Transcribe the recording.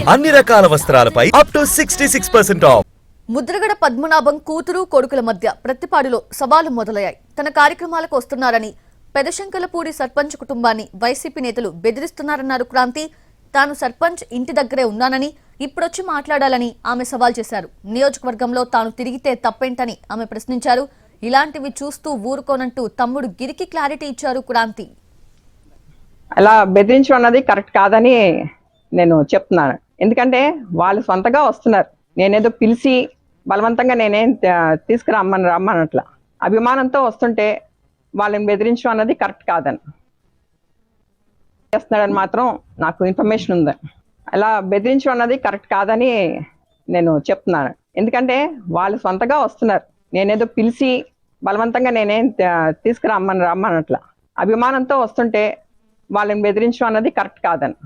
అన్ని రకాల వస్త్రాలపై up to 66% off. Mudragada Padmanabham కూతురు కొడుకుల మధ్య ప్రతిపాడులో సవాలు మొదలయ్యాయి. తన కార్యక్రమాలకు వస్తున్నారని పెదశంకలపూడి సర్పంచ్ కుటుంబాన్ని వైసీపీ నేతలు బెదిరిస్తున్నారన్నారు క్రాంతి. తాను సర్పంచ్ ఇంటి దగ్గరే ఉన్నానని, ఇప్పుడొచ్చి మాట్లాడాలని ఆమె సవాల్ చేశారు. నియోజకవర్గంలో తాను తిరిగితే తప్పేంటని ఆమె ప్రశ్నించారు. ఇలాంటివి చూస్తూ ఊరుకోనంటూ తమ్ముడు గిరికి క్లారిటీ ఇచ్చారు క్రాంతి. అలా బెదిరించడం అన్నది కరెక్ట్ కాదని నేను చెప్తున్నాను. ఎందుకంటే వాళ్ళు సొంతగా వస్తున్నారు. నేనేదో పిలిచి బలవంతంగా నేనేం రమ్మనట్లా. అభిమానంతో వస్తుంటే వాళ్ళని బెదిరించడం అన్నది కరెక్ట్ కాదని చేస్తున్నాడని మాత్రం నాకు ఇన్ఫర్మేషన్ ఉంది. అలా బెదిరించడం అన్నది కరెక్ట్ కాదని నేను చెప్తున్నాను. ఎందుకంటే వాళ్ళు సొంతగా వస్తున్నారు. నేనేదో పిలిచి బలవంతంగా నేనేం రమ్మనట్లా. అభిమానంతో వస్తుంటే వాళ్ళని బెదిరించడం అన్నది కరెక్ట్ కాదని